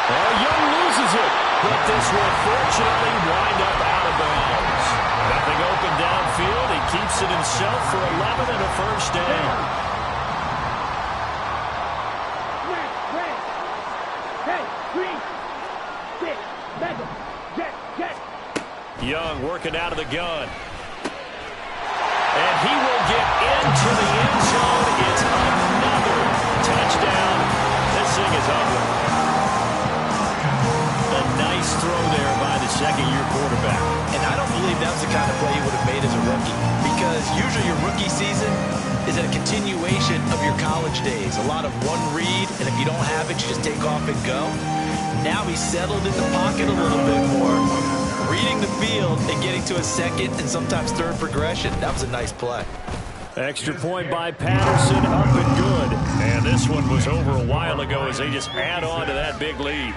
Young loses it, but this will fortunately wind up out of bounds. Nothing open downfield. He keeps it himself for 11 and a first down. Young working out of the gun. And he will get into the end zone. It's another touchdown. This thing is ugly. A nice throw there by the second-year quarterback. And I don't believe that's the kind of play he would have made as a rookie, because usually your rookie season is a continuation of your college days. A lot of one read, and if you don't have it, you just take off and go. Now he's settled in the pocket a little bit more, reading the field and getting to a second and sometimes third progression. That was a nice play. Extra point by Patterson, up and good. And this one was over a while ago as they just add on to that big lead.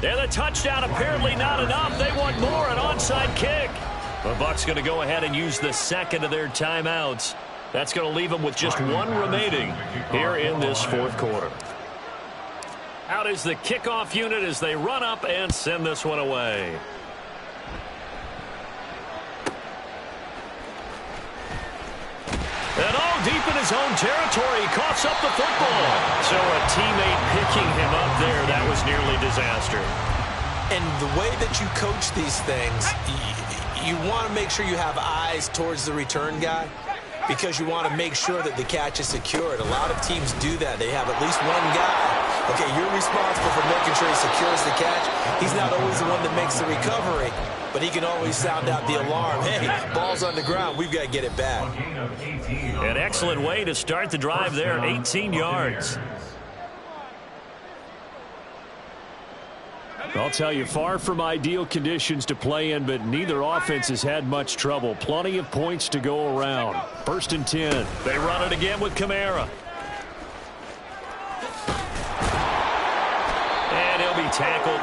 And the touchdown apparently not enough. They want more, an onside kick. The Bucs going to go ahead and use the second of their timeouts That's going to leave them with just one remaining here in this fourth quarter. Out is the kickoff unit as they run up and send this one away. And all deep in his own territory, he coughs up the football. So a teammate picking him up there, that was nearly disaster. And the way that you coach these things, you want to make sure you have eyes towards the return guy because you want to make sure that the catch is secured. A lot of teams do that. They have at least one guy. Okay, you're responsible for making sure he secures the catch. He's not always the one that makes the recovery, but he can always sound out the alarm. Hey, ball's on the ground. We've got to get it back. An excellent way to start the drive there, 18 yards. I'll tell you, far from ideal conditions to play in, but neither offense has had much trouble. Plenty of points to go around. 1st and 10. They run it again with Kamara. And he'll be tackled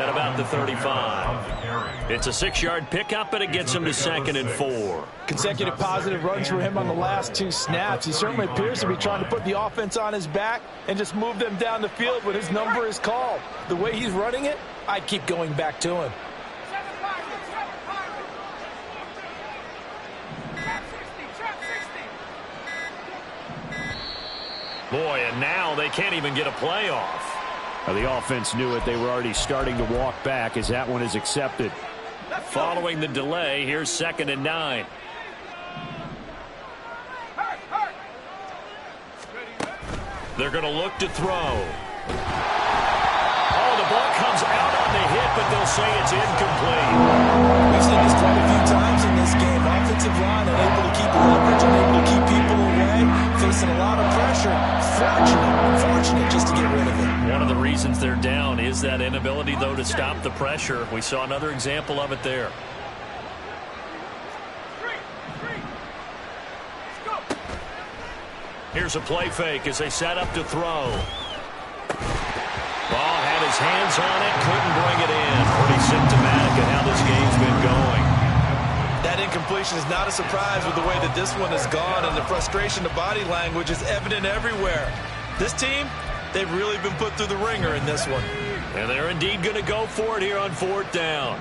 at about the 35. It's a 6-yard pickup, and it gets him to 2nd and 4. Consecutive positive runs for him on the last 2 snaps. He certainly appears to be trying to put the offense on his back and just move them down the field when his number is called. The way he's running it, I'd keep going back to him. Boy, and now they can't even get a play off. The offense knew it. They were already starting to walk back as that one is accepted. Following the delay, here's 2nd and 9. They're going to look to throw. Oh, the ball comes out on the hit, but they'll say it's incomplete. We've seen this quite a few times in this game. Offensive line unable to keep leverage, unable to keep people away, facing a lot of pressure. Fortunate just to get rid of it. One of the reasons they're down is that inability, though, to stop the pressure. We saw another example of it there. Here's a play fake as they set up to throw. Ball had his hands on it, couldn't bring it in. Pretty symptomatic of how this game's been going. That incompletion is not a surprise with the way that this one has gone, and the frustration, the body language is evident everywhere. This team, they've really been put through the ringer in this one. And they're indeed going to go for it here on 4th down.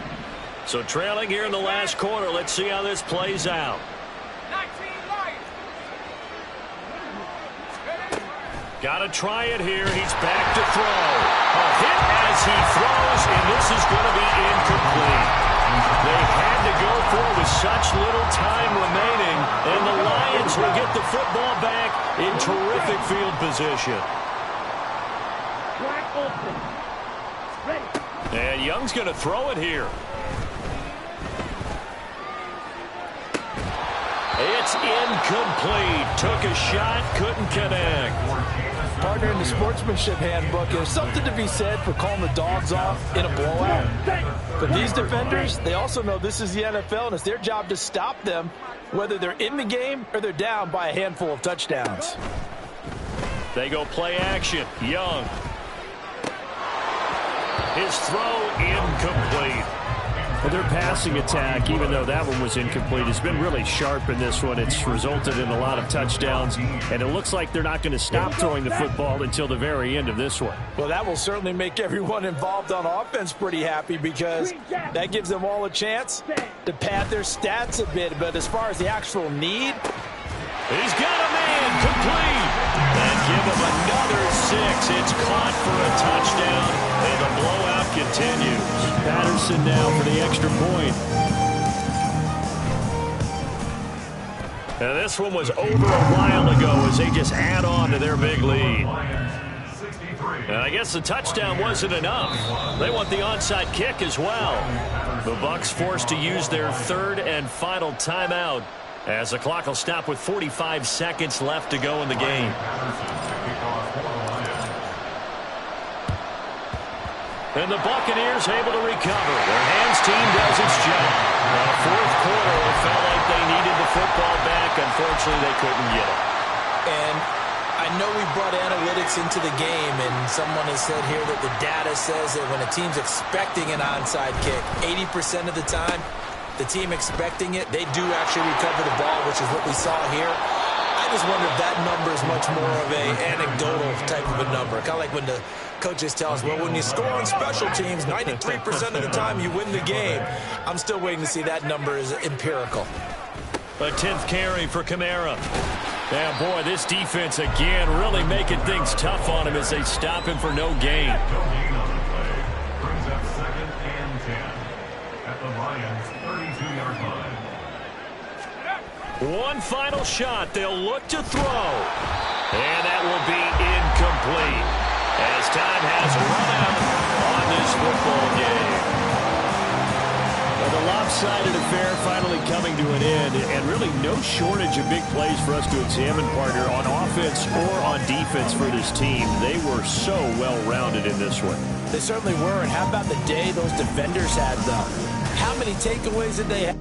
So trailing here in the last quarter, let's see how this plays out. Got to try it here. He's back to throw. A hit as he throws, and this is going to be incomplete. They had to go for it with such little time remaining, and the Lions will get the football back in terrific field position. And Young's going to throw it here. It's incomplete. Took a shot, couldn't connect. Partner in the sportsmanship handbook, there's something to be said for calling the dogs off in a blowout. But these defenders, they also know this is the NFL, and it's their job to stop them, whether they're in the game or they're down by a handful of touchdowns. They go play action. Young. His throw incomplete. Well, their passing attack, even though that one was incomplete, has been really sharp in this one. It's resulted in a lot of touchdowns, and it looks like they're not going to stop throwing the football until the very end of this one. Well, that will certainly make everyone involved on offense pretty happy because that gives them all a chance to pad their stats a bit. But as far as the actual need, he's got a man complete. And give him another 6. It's caught for a touchdown, and the blowout continues. Patterson now for the extra point. Now this one was over a while ago as they just add on to their big lead. And I guess the touchdown wasn't enough. They want the onside kick as well. The Bucs forced to use their 3rd and final timeout as the clock will stop with 45 seconds left to go in the game. And the Buccaneers able to recover. Their hands team does its job. Now, 4th quarter, it felt like they needed the football back. Unfortunately, they couldn't get it. And I know we brought analytics into the game, and someone has said here that the data says that when a team's expecting an onside kick, 80% of the time, the team expecting it, they do actually recover the ball, which is what we saw here. I I just wonder if that number is much more of a anecdotal type of a number. Kind of like when the coaches tell us, well, when you score on special teams, 93% of the time you win the game. I'm still waiting to see that number is empirical. A 10th carry for Kamara. Yeah, boy, this defense again really making things tough on him as they stop him for no gain. No gain on the play. Brings up 2nd and 10 at the Lions' 32-yard line. One final shot. They'll look to throw. And that will be incomplete as time has run out on this football game. Well, the lopsided affair finally coming to an end, and really no shortage of big plays for us to examine, partner, on offense or on defense for this team. They were so well-rounded in this one. They certainly were, and how about the day those defenders had, though? How many takeaways did they have?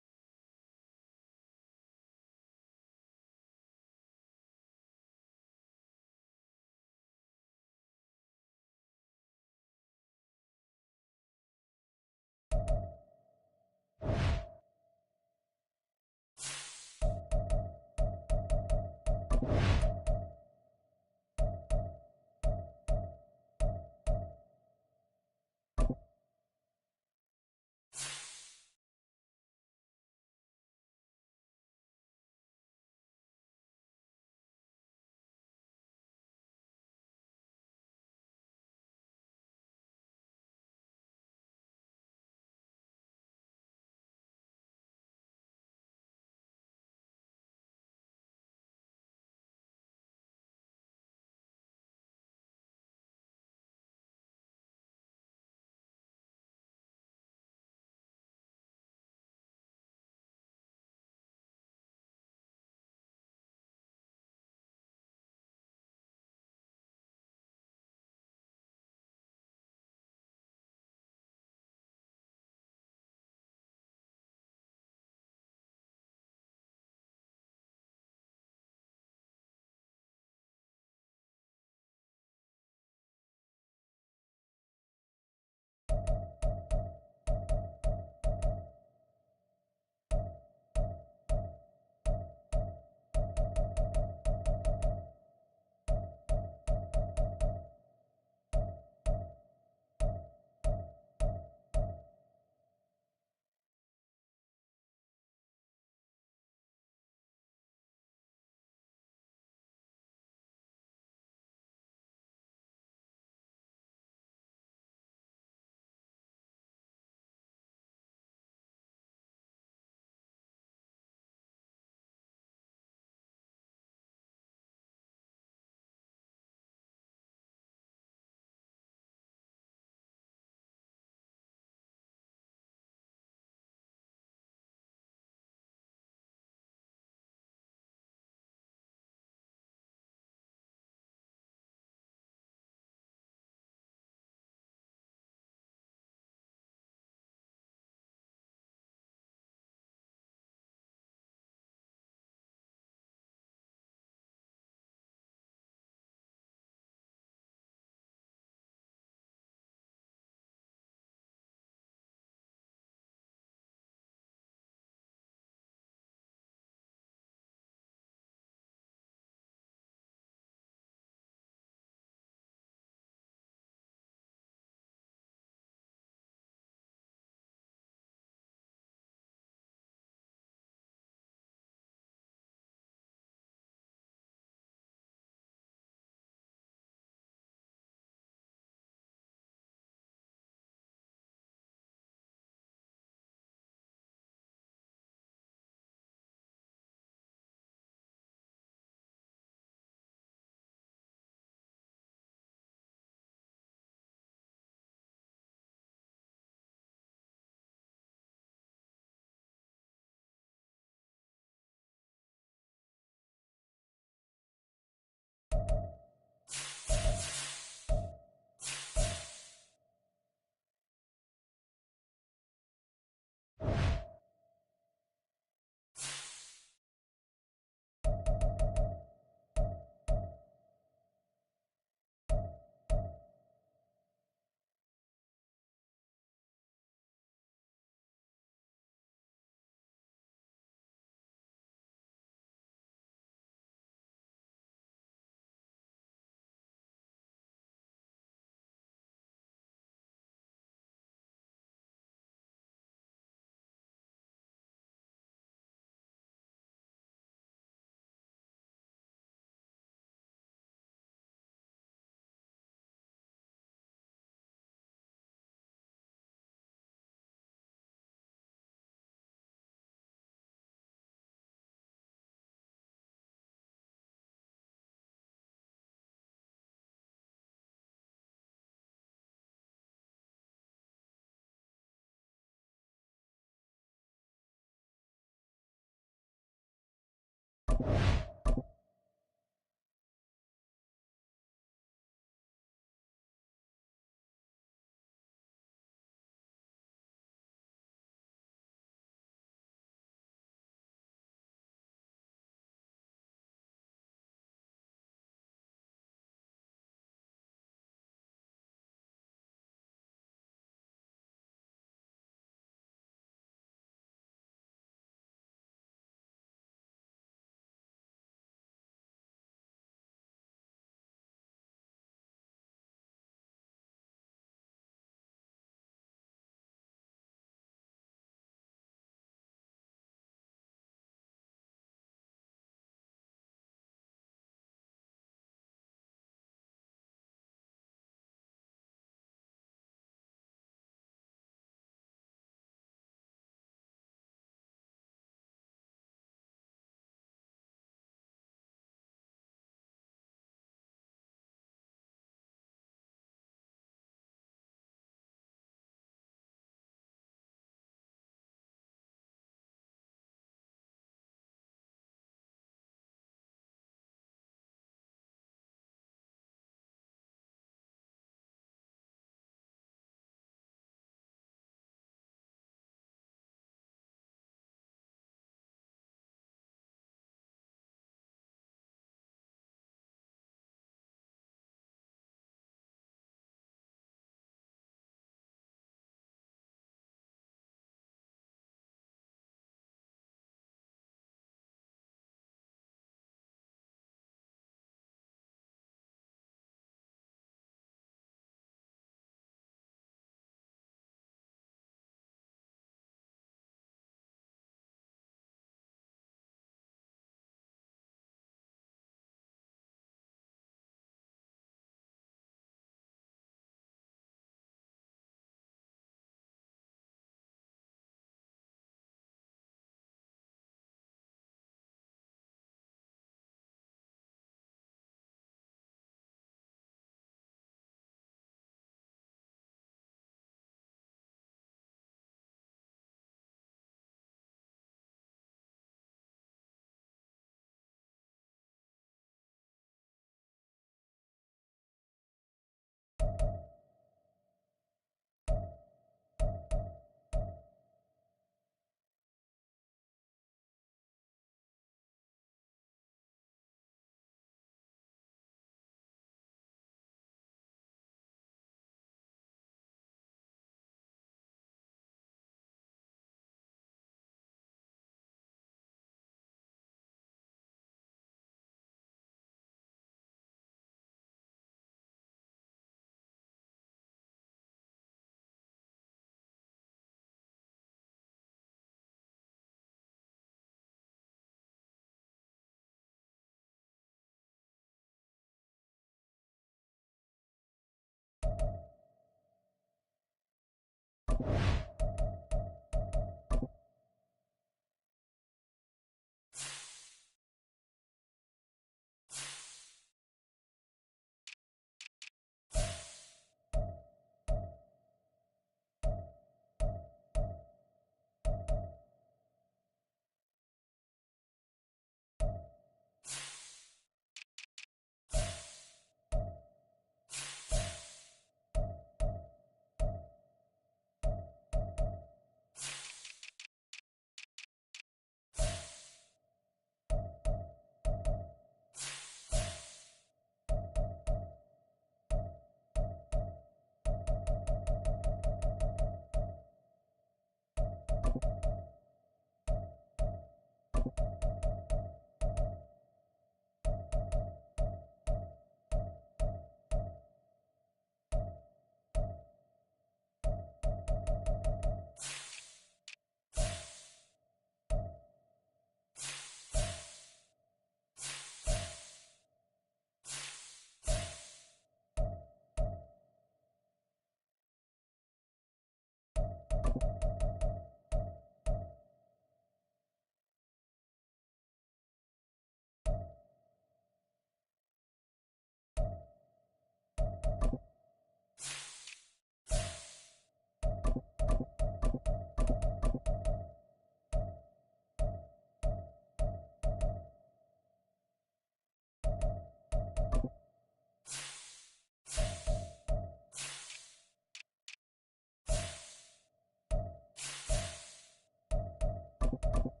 you.